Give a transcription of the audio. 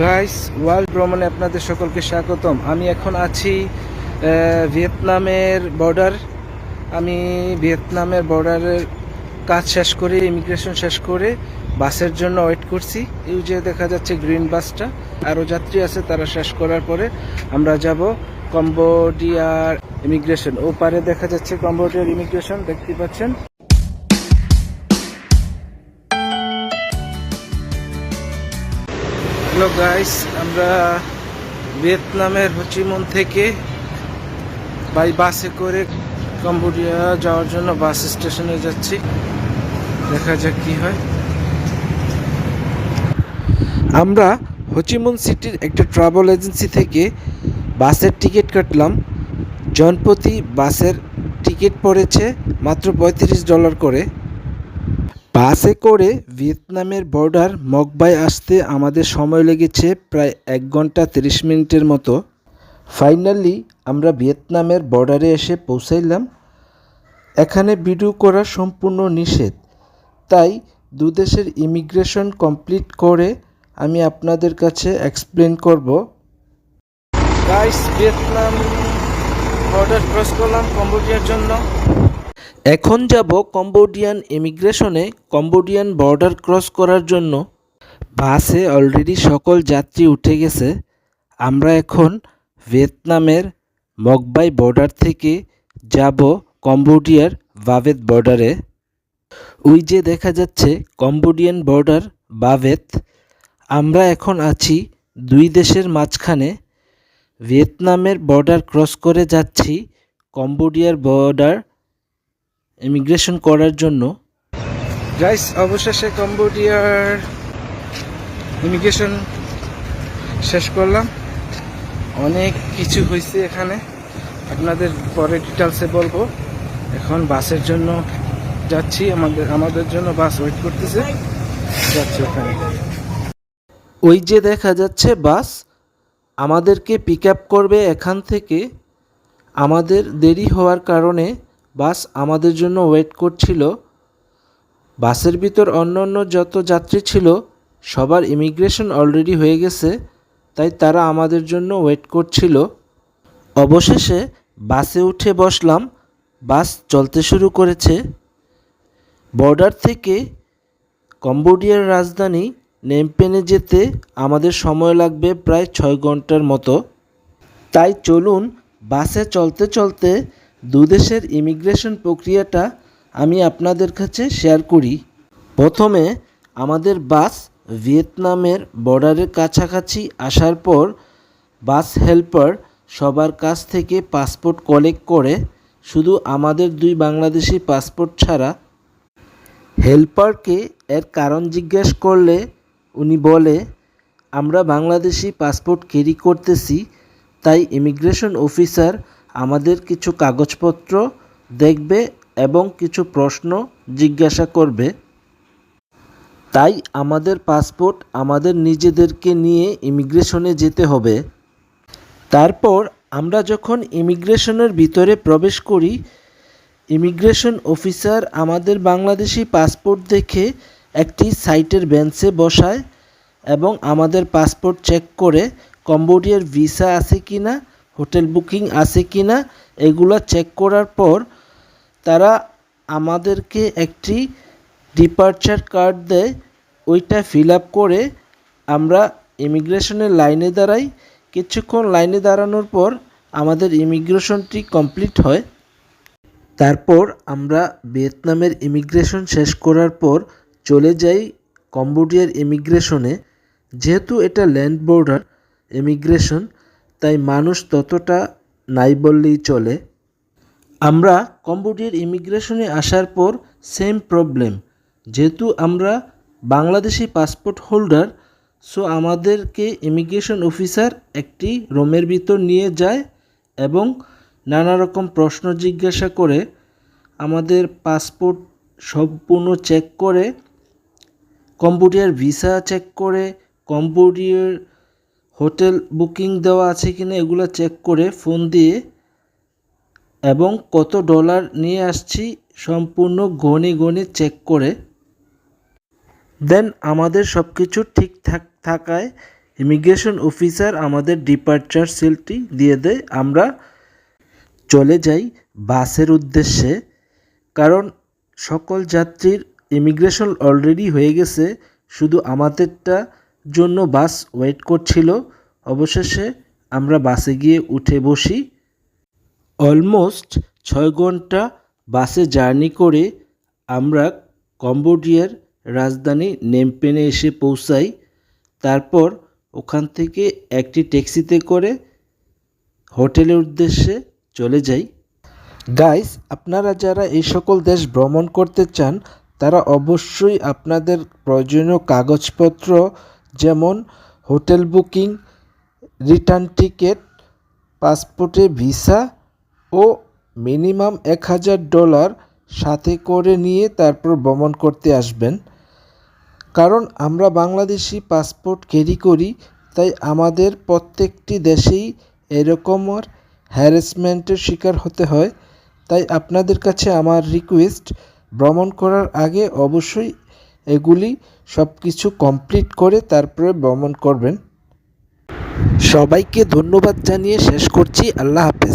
Guys, world ভ্রমণে আপনাদের সকলকে স্বাগতম। আমি এখন আছি ভিয়েতনামের বর্ডার। আমি ভিয়েতনামের বর্ডারের কাজ শেষ করে, ইমিগ্রেশন শেষ করে বাসের জন্য ওয়েট করছি। এই যে দেখা যাচ্ছে গ্রিন বাসটা, আরও যাত্রী আছে, তারা শেষ করার পরে আমরা যাব কম্বোডিয়ার ইমিগ্রেশন। ও পারে দেখা যাচ্ছে কম্বোডিয়ার ইমিগ্রেশন, দেখতে পাচ্ছেন। হ্যালো গাইস, আমরা ভিয়েতনামের হোচিমিন থেকে বাই বাসে করে কম্বোডিয়া যাওয়ার জন্য বাস স্টেশনে যাচ্ছি। দেখা যাক কি হয়। আমরা হোচিমিন সিটির একটা ট্রাভেল এজেন্সি থেকে বাসের টিকিট কাটলাম। জনপ্রতি বাসের টিকিট পড়েছে মাত্র $35 করে। বাসে করে ভিয়েতনামের বর্ডার মক বাই আসতে আমাদের সময় লেগেছে প্রায় 1 ঘন্টা 30 মিনিটের মতো। ফাইনালি আমরা ভিয়েতনামের বর্ডারে এসে পৌঁছাইলাম। এখানে ভিডিও করা সম্পূর্ণ নিষেধ, তাই দুদেশের ইমিগ্রেশন কমপ্লিট করে আমি আপনাদের কাছে এক্সপ্লেন করব। গাইস, ভিয়েতনাম বর্ডার ক্রস করলাম কম্বোডিয়ার জন্য। এখন যাব কম্বোডিয়ান ইমিগ্রেশনে কম্বোডিয়ান বর্ডার ক্রস করার জন্য। বাসে অলরেডি সকল যাত্রী উঠে গেছে। আমরা এখন ভিয়েতনামের মক বাই বর্ডার থেকে যাব কম্বোডিয়ার বাভেত বর্ডারে। ওই যে দেখা যাচ্ছে কম্বোডিয়ান বর্ডার বাভেত। আমরা এখন আছি দুই দেশের মাঝখানে। ভিয়েতনামের বর্ডার ক্রস করে যাচ্ছি কম্বোডিয়ার বর্ডার ইমিগ্রেশন করার জন্য। গাইস, অবশেষে কম্বোডিয়ার ইমিগ্রেশন শেষ করলাম। অনেক কিছু হয়েছে এখানে, আপনাদের পরে ডিটেলসে বলবো। এখন বাসের জন্য যাচ্ছি, আমাদের জন্য বাস ওয়েট করতেছে, যাচ্ছি ওখানে। ওই যে দেখা যাচ্ছে বাস আমাদেরকে পিক আপ করবে এখান থেকে। আমাদের দেরি হওয়ার কারণে বাস আমাদের জন্য ওয়েট করছিল। বাসের ভিতর অন্য যত যাত্রী ছিল সবার ইমিগ্রেশন অলরেডি হয়ে গেছে, তাই তারা আমাদের জন্য ওয়েট করছিল। অবশেষে বাসে উঠে বসলাম। বাস চলতে শুরু করেছে। বর্ডার থেকে কম্বোডিয়ার রাজধানী নেমপেনে যেতে আমাদের সময় লাগবে প্রায় 6 ঘন্টার মতো। তাই চলুন বাসে চলতে চলতে দুদেশের ইমিগ্রেশন প্রক্রিয়াটা আমি আপনাদের কাছে শেয়ার করি। প্রথমে আমাদের বাস ভিয়েতনামের বর্ডারের কাছাকাছি আসার পর বাস হেল্পার সবার কাছ থেকে পাসপোর্ট কালেক্ট করে, শুধু আমাদের 2 বাংলাদেশি পাসপোর্ট ছাড়া। হেল্পারকে এর কারণ জিজ্ঞেস করলে উনি বলে, আমরা বাংলাদেশি পাসপোর্ট ক্যারি করতেছি, তাই ইমিগ্রেশন অফিসার আমাদের কিছু কাগজপত্র দেখবে এবং কিছু প্রশ্ন জিজ্ঞাসা করবে। তাই আমাদের পাসপোর্ট আমাদের নিজেদেরকে নিয়ে ইমিগ্রেশনে যেতে হবে। তারপর আমরা যখন ইমিগ্রেশনের ভিতরে প্রবেশ করি, ইমিগ্রেশন অফিসার আমাদের বাংলাদেশি পাসপোর্ট দেখে একটি সাইটের বেঞ্চে বসায় এবং আমাদের পাসপোর্ট চেক করে কম্বোডিয়ার ভিসা আছে কি না, হোটেল বুকিং আছে কি না, এগুলো চেক করার পর তারা আমাদেরকে একটি ডিপার্চার কার্ড দেয়। ওইটা ফিল আপ করে আমরা ইমিগ্রেশনের লাইনে দাঁড়াই। কিছুক্ষণ লাইনে দাঁড়ানোর পর আমাদের ইমিগ্রেশনটি কমপ্লিট হয়। তারপর আমরা ভিয়েতনামের ইমিগ্রেশন শেষ করার পর চলে যাই কম্বোডিয়ার ইমিগ্রেশনে। যেহেতু এটা ল্যান্ড বর্ডার ইমিগ্রেশন, তাই মানুষ ততটা নাই বললেই চলে। আমরা কম্বোডিয়ার ইমিগ্রেশনে আসার পর সেম প্রবলেম। যেহেতু আমরা বাংলাদেশি পাসপোর্ট হোল্ডার, সো আমাদেরকে ইমিগ্রেশন অফিসার একটি রুমের ভিতর নিয়ে যায় এবং নানা রকম প্রশ্ন জিজ্ঞাসা করে আমাদের পাসপোর্ট সম্পূর্ণ চেক করে, কম্বোডিয়ার ভিসা চেক করে, কম্বোডিয়ার হোটেল বুকিং দেওয়া আছে কিনা এগুলো চেক করে ফোন দিয়ে, এবং কত ডলার নিয়ে আসছি সম্পূর্ণ গণে গণে চেক করে দেন আমাদের সব কিছু ঠিকঠাক থাকায় ইমিগ্রেশন অফিসার আমাদের ডিপার্চার সিলটি দিয়ে দেয়। আমরা চলে যাই বাসের উদ্দেশ্যে, কারণ সকল যাত্রীর ইমিগ্রেশন অলরেডি হয়ে গেছে, শুধু আমাদেরটা জন্য বাস ওয়েট করছিল। অবশেষে আমরা বাসে গিয়ে উঠে বসি। অলমোস্ট 6 ঘন্টা বাসে জার্নি করে আমরা কম্বোডিয়ার রাজধানী নেমপেনে এসে পৌঁছাই। তারপর ওখান থেকে একটি ট্যাক্সিতে করে হোটেলের উদ্দেশ্যে চলে যাই। গাইস, আপনারা যারা এই সকল দেশ ভ্রমণ করতে চান তারা অবশ্যই আপনাদের প্রয়োজনীয় কাগজপত্র যেমন হোটেল বুকিং, রিটার্ন টিকিট, পাসপোর্টে ভিসা ও মিনিমাম $1000 সাথে করে নিয়ে তারপর ভ্রমণ করতে আসবেন। কারণ আমরা বাংলাদেশি পাসপোর্ট ক্যারি করি, তাই আমাদের প্রত্যেকটি দেশেই এরকমের হ্যারাসমেন্টের শিকার হতে হয়। তাই আপনাদের কাছে আমার রিকোয়েস্ট, ভ্রমণ করার আগে অবশ্যই এগুলি সব কিছু কমপ্লিট করে তারপরে ভ্রমণ করবেন। সবাইকে ধন্যবাদ জানিয়ে শেষ করছি। আল্লাহ হাফেজ।